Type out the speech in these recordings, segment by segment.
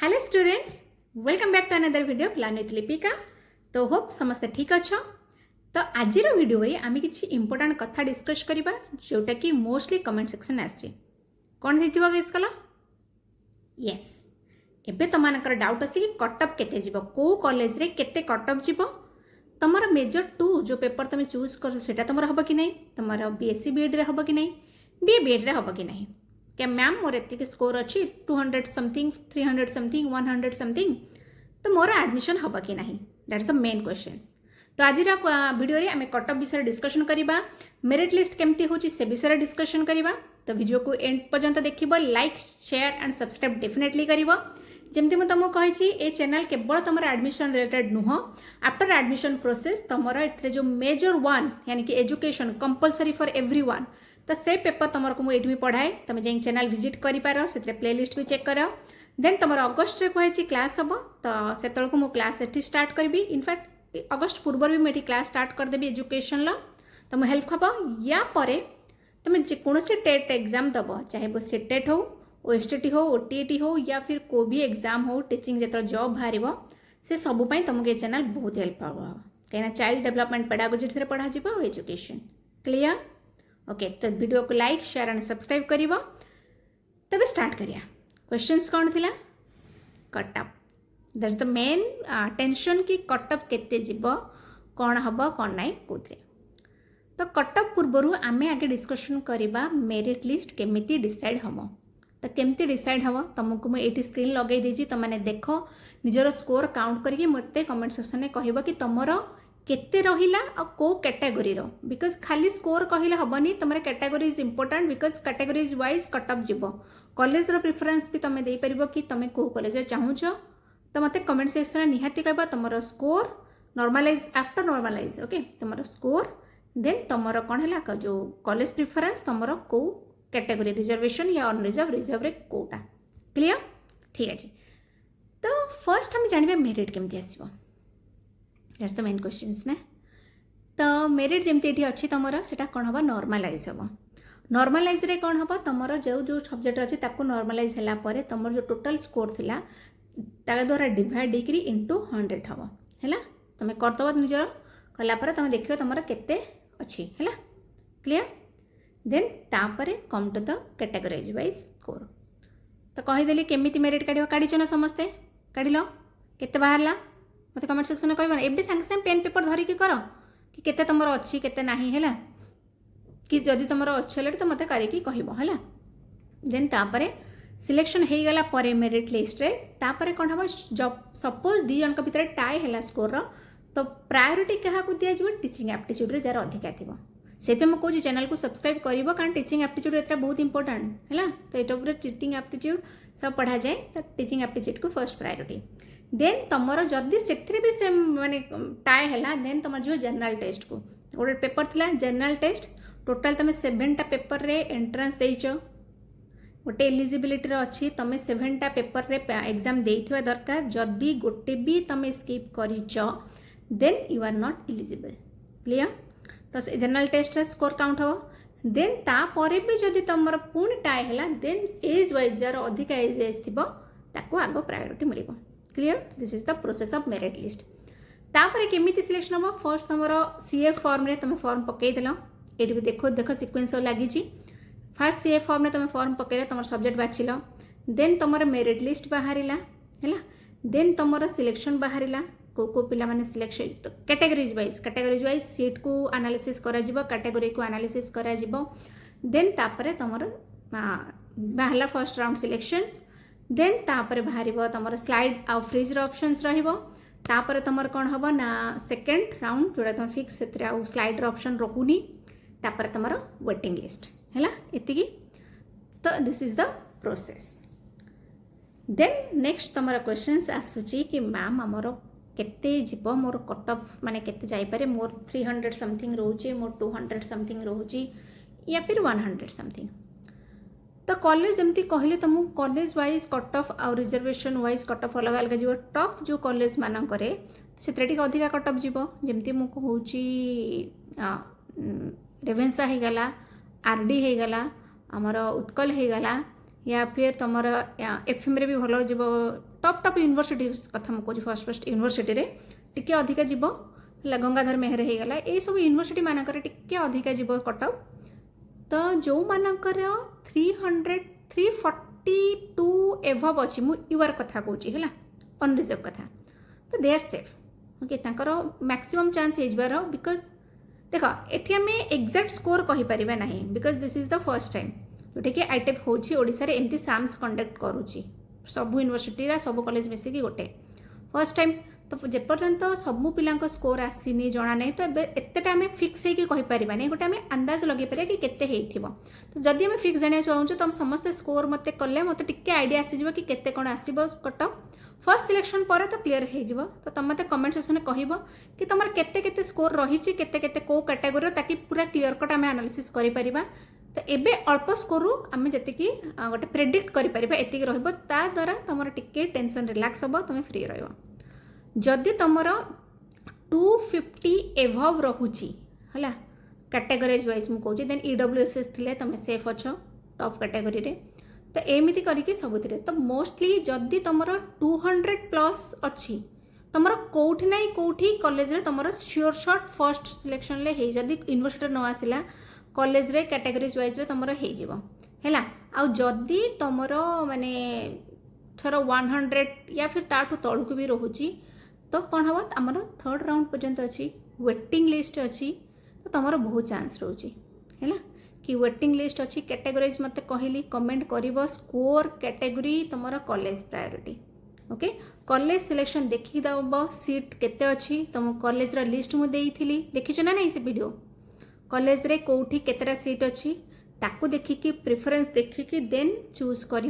Hello students, welcome back to another video plan with Lipika. तो hope समस्ते ठीक अच्छा। तो आज वीडियो रे आम किसी इंपोर्टाट कथा डिस्कस करबा जोटा कि मोस्टली कमेंट सेक्शन आसी कौन देथिबा गेस कला। यस, एबे तमानकर डाउट अछि कि कटअप केते जीवो, को कॉलेज रे केते कटअप जीवो, तमरा मेजर 2 जो पेपर तमे चूज कर सेटा तमरा हबो कि नहीं, तमरा बीएससी बीएड रे हबो कि नहीं, बीए बीएड रे हबो कि नहीं। क्या मैम मोर एतिक स्कोर अच्छी 200 समथिंग 300 समथिंग 100 समथिंग, तो मोर एडमिशन हम कि नहीं, that is the main question. तो आज वीडियो रे आम कटअप विषय डिस्कशन करवा, मेरिट लिस्ट केमती होची से विषय डिस्कशन करवा। तो वीडियो को एंड पर्यंत देखिबो, like share and subscribe definitely करिवो। जमती मुझे तुमको कही ए चैनल केवल तुम एडमिशन रिलेटेड नुह, आफ्टर एडमिशन प्रोसेस तुम ए जो मेजर 1 यानी कि एजुकेशन कंपलसरी फॉर एवरीवन, तो से पेपर तुमको मुझे पढ़ाए, तुम जाए चैनल विजिट कर से प्लेलिस्ट भी चेक कर। देन तुम अगस्ट कही क्लास हम, तो से मु क्लास एटी स्टार्ट करी। इनफैक्ट अगस्ट पूर्व भी मुझे क्लास स्टार्ट करदेवी एजुकेशन तुम हेल्प हम। या तुम जेकोसी टेट एग्जाम दब, चाहे वो सीटेट हो, ओएसटीटी हो, ओटीईटी हो, या फिर को भी एग्जाम हो, टीचिंग जो जॉब बाहर से सबूपाई तुमको ये चैनल बहुत हेल्प हम, कहीं चाइल्ड डेवलपमेंट पेडागोजी पढ़ा एजुकेशन। क्लियर? ओके, तो वीडियो को लाइक शेयर एंड सब्सक्राइब करिवो। तबे स्टार्ट करिया। क्वेश्चंस कौन थिला? Cutoff, that's the main tension कि कटअप केते जीवो, कौन हबो कौन नाइ कोथरे। तो कटअप पूर्वरु आमे आगे डिस्कशन करिबा मेरिट लिस्ट केमिति डिसाइड हबो। तो केमिति डिसाइड हबो तुमको मैं एटी स्क्रीन लगे देजी, तो माने देखो निजर स्कोर काउंट करके मते कमेंट सेक्शन में कहबो कि तुमरो केते रहिला और को कैटेगरी रो। बिकॉज खाली स्कोर कहले हबनी, तुमरे category is important, because categories wise cutoff जीवो। कॉलेज रो प्रेफरेंस भी तुम दे परिबो कि तुम को कॉलेज रे चाहूछ, तो मते कमेंट सेक्शन में निहाती कहबा तुमरो score normalize after normalize. Okay, तुमरो स्कोर देन तुमरो कोन हला जो कॉलेज प्रेफरेंस, तुमरो को कैटेगरी रिजर्वेशन या अनरिजर्व रिजर्व रे कोटा। क्लियर? ठीक है जी। तो फर्स्ट हम जानबे मेरिट केमती आसीबो, दैट्स द मेन क्वेश्चंस ना। तो मेरिट जमती एठी अछि तमरो सेटा कोन हबा, नॉर्मलाइज हबो। नॉर्मलाइज रे कोन हबा, तमरो जो जो सब्जेक्ट अछि ताको नॉर्मलाइज हला परे तमरो जो टोटल स्कोर थिला ता द्वारा डिवाइड डिग्री इनटू 100 हबो। हैला तमे करतबो निजर कला परे तमे देखियो तमरो केते अछि। हैला क्लियर? देन तापरे come to the categorise wise score. तो कहीदेली केमिति मेरिट काढ़ काढ़ीच ना, समस्ते काढ़ केते बाहरला मत कमेंट सेक्शन में कहबो। एबे संग संग पेन पेपर धरिकी कर कि केते तुमर अच्छी केते नाही, हैला कि जदि तुमर अच्छे तो मते करिकी कहबो। हैला देन तापरे सिलेक्शन हे गला परे मेरिट लिस्ट रे तापरे कोन हबो, जब सपोज दी जन के भीतर टाई हैला स्कोर रो, तो प्रायोरिटी कहा को दिया जीवो, टीचिंग एप्टीट्यूड रे जार अधिका थिबो से पे मुझे चैनल को सब्सक्राइब करिवो, कारण टीचिंग एप्टीट्यूड एटा बहुत इंपोर्टेंट हैला। तो एटा पूरा टीचिंग एप्टीट्यूड सब पढ़ा जाए, तो टीचिंग एप्टीट्यूड को फर्स्ट प्रायोरिटी। देन तुमर जदि से भी से माने टाई हैला, देन तुम जो जनरल टेस्ट को गोटे पेपर थिला जनरल टेस्ट, टोटल तुम 7टा पेपर रे एंट्रेंस देइचो, गोटे एलिजिबिलिटी रे अछि, तुम 7टा पेपर रे एग्जाम देइथिबा दरकार। जदि गोटे भी तुम स्किप करिचो then you are not eligible. Clear? तो जनरल टेस्ट रे स्कोर काउंट हो। देन तापरे भी जदि तुमर पुणी टाई हैला, देन एज वाइज जार अधिक एज थिबो ताको आगो प्रायोरिटी मिलिबो। Clear? This is the process of merit list. तापरे केमिति सिलेक्शन हो, फर्स्ट तुमर सीए फॉर्म रे तुम फॉर्म पकई देलो, एटी भी देखो देखो सीक्वेंस लागि छी। फर्स्ट सीए फॉर्म रे तुम फॉर्म पकईला, तुम सब्जेक्ट बाछिलो, देन तुमर मेरिट लिस्ट बाहरिला, हैला देन तुमर सिलेक्शन बाहरिला, को पिला माने सिलेक्शन तो कैटेगरीज वाइज सीट को एनालिसिस करा जिवो, कैटेगरी को एनालिसिस करा जिवो। देन तापरे तुमर बाहला फर्स्ट राउंड सिलेक्शंस, देन तापरे बाहरिबो तुमर स्लाइड आ फ्रीज रो ऑप्शंस रहिबो। तापरे तुमर कोन हबो ना सेकंड राउंड जोड़ा तुम फिक्स सेतरे आ स्लाइड रो ऑप्शन रहुनी, तापरे तुमर वेटिंग लिस्ट हैला एतिकी। तो this is the process. Then next तुमर क्वेश्चंस आसुची कि मैम हमरो केते जीवो, मोर कट ऑफ माने केते जाई पारे, मोर 300 समथिंग रोचे, मोर 200 समथिंग रोची, या फिर 100 समथिंग। तो कॉलेज जमती कहले तुम कॉलेज वाइज कट ऑफ और रिजर्वेशन वाइज कट ऑफ अलग अलग जीवो। टॉप जो कॉलेज मान करे सेतरे टिक अधिका कट ऑफ जीवो, जमती मु कहूची रेभेन्सा हे गला, आरडी हे गला, हमर उत्कल हे गला, या फिर तुम एफएम रे भी भल जीव टप टप यूनिवर्सिटी कथा मुझे फर्स्ट फर्स्ट यूनिवर्सिटी रे टिके अधिका जीव है गंगाधर मेहर हो गला ये सब यूनिवर्सिटी मानक टिके अधिका जीव कटअप तो जो मानकर 300 342 एभव अच्छी मु यूआर कथा कहूँ है अनरिजर्व कथा तो दे आर सेफ ओके तांकर मैक्सिमम चांस हो बिकज देख एटी आम एक्जाक्ट स्कोर कहीपर ना because this is the first time जोटा कि आईटेप होशार एमती साम्स कंडक्ट करुच्ची सब यूनिवर्सिटी सब कॉलेज मिसिकी गोटे फर्स्ट टाइम तो जेपर्यंत सबू पिला स्कोर आसीनी जना नहीं तो एतेटा आम फिक्स होगी कहीपर नहीं गोटे आम अंदाज लगे पारे कि केते तो जदि आम फिक्स जाना चाहूँ तो समस्ते स्कोर मत कले मत टिके आइडिया आसीज कि केते कौन आसो कटअप फर्स्ट सिलेक्शन पर तो क्लीयर हो तो तुम मत कमेंट सेक्शन में कह कि तुम केते केते स्कोर रही केते कौ कैटेगोरी ताकि पूरा क्लीयर कट आम एनालिसिस करें तो एबे अल्प स्कोर आम जी गोटे प्रेडिक्ट करें एतिक द्वारा तुम टिके टेंशन रिलैक्स हम तुम फ्री रदि तुम 250 एभव रोची है कैटेगोराइज वाइज मुझे देन EWSS थे तुम सेफ अच्छ टॉप कैटेगोरी रे तो एमती करके सबुथिरे तो मोस्टली जदि तुम 200 प्लस अच्छी तुम कौटी ना कौटी कॉलेज रे तुम श्योर शॉट फर्स्ट सिलेक्शन ले हे जदि यूनिवर्सिटी न आसिला कॉलेज रे कैटेगोरीज वाइज रे तुम है आ जदि तुम माने थर 100 या फिर ताठू तलू भी रोची तो कौन हम आमर थर्ड राउंड पर्यंत अच्छी वेटिंग लिस्ट अच्छी तो तुम बहुत चांस रोची है कि वेटिंग लिस्ट अच्छी कैटेगोराइज मत कहली कमेंट कर स्कोर कैटेगोरी तुम college priority okay college selection देखी दब सीट केते अच्छी तुम कॉलेज लिस्ट मुझे देखीच ना नहीं से वीडियो कॉलेज रे कोठी केतेटा सीट अच्छी ताकू देखिकी प्रिफरेंस देखिकी देन चूज कर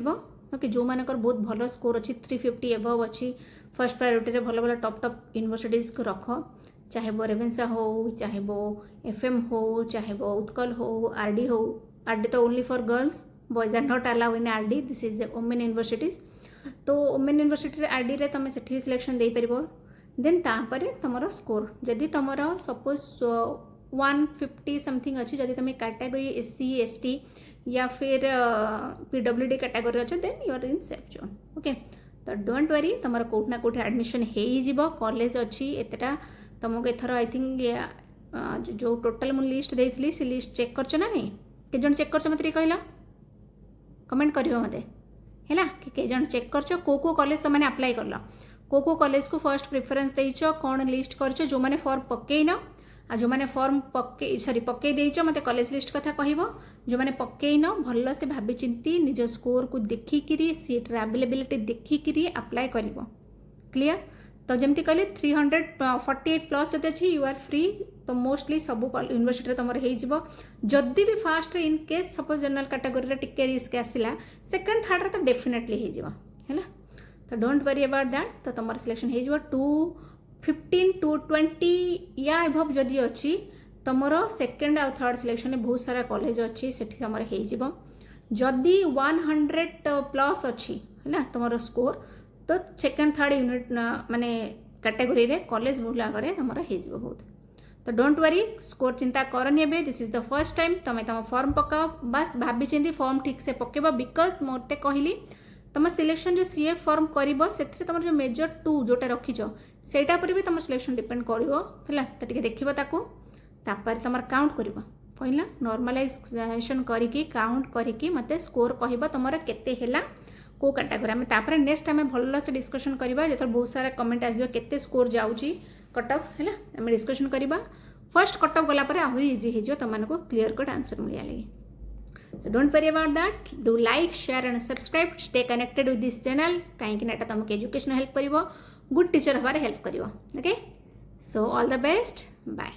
ओके जो मानकर बहुत भल स्कोर अच्छी 350 एभव अच्छी फर्स्ट प्रायोरिटी रे भल भल टॉप टॉप यूनिवर्सिटीज को रख चाहे वो रेवेन्सा हो चाहे वो FM हो चाहे वो उत्कल हो RD हो RD तो only for girls boys are not allow in RD this is the women universities तो वुमेन यूनिवर्सिटी RD रे तुम से सिलेक्शन दे पार देन तापर तुम स्कोर जदि तुम सपोज 150 समथिंग अच्छी जदि तुम कैटेगोरी SC ST या फिर PWD कैटेगोरी अच्छे then you are in safe zone okay तो डोंट वरी तुम कौटना कौटे एडमिशन हो कॉलेज अच्छी एतटा तुमको एथर आई थिंक जो टोटल मुझे लिस्ट देती से लिस्ट चेक कर ना नहीं के जन चेक कर मत कहला कमेंट कर मत है कि जन चेक कर को कॉलेज तुमने अप्लाई कर को कॉलेज को फर्स्ट प्रिफरेंस देच कौन लिस्ट कर जो मैंने फॉर्म पकईन आ जो मैंने फॉर्म पकई देच मत कॉलेज लिस्ट कथा कह जो मैंने पकईन भल से भाभी चिंती निज स्कोर को देखिकी सीट्र अवेलेबिलिटी देखिकी अप्लाई कर क्लियर तो जमती कहले 348 प्लस जब अच्छी यू आर फ्री तो मोस्टली सब यूनिवर्सिटी तुम जदि भी fast in case suppose general category टिके रिस्क आसला सेकेंड थर्ड तो डेफिनेटली है तो डोंट वरी अबाउट दैट तो तुम सिलेक्शन हो 215 220 या एभव जदि अच्छी तुम सेकेंड आ थर्ड सिलेक्शन बहुत सारा कॉलेज अच्छी से तुम जदि 100 प्लस अच्छी है तुम स्कोर तो सेकेंड थर्ड यूनिट माने कैटेगोरी रे कॉलेज बुलागर तुम हो बहुत तो डोंट वरी स्कोर चिंता करनी ए this is the first time तुम तुम फॉर्म पकाओ बस भाभी चिंती फॉर्म ठीक से पकेब बिकज मोटे कहली तुम सिलेक्शन जो CA फॉर्म कर तुम जो मेजर 2 जोटा रखीच सेटा पर भी तुम सिलेक्शन डिपेंड कर तो देखो तापर तुम काउंट कर कहला नॉर्मलाइजेशन करके काउंट करके मत स्कोर कह तुम केते हैला को कैटेगोरी आम तापर नेक्स्ट आम भल से डिस्कशन करवा जो बहुत सारा कमेंट आस केते स्कोर जाऊँगी कटअफ है आम डिस्कशन करवा फर्स्ट कटअफ गलापर आहरी इजी हो तुमको क्लीयर कट आंसर मिलिया लगे so don't worry about that do like share and subscribe stay connected with this channel कहीं तुमको एजुकेशन हेल्प कर गुड टीचर हबार हेल्प कर okay so all the best bye.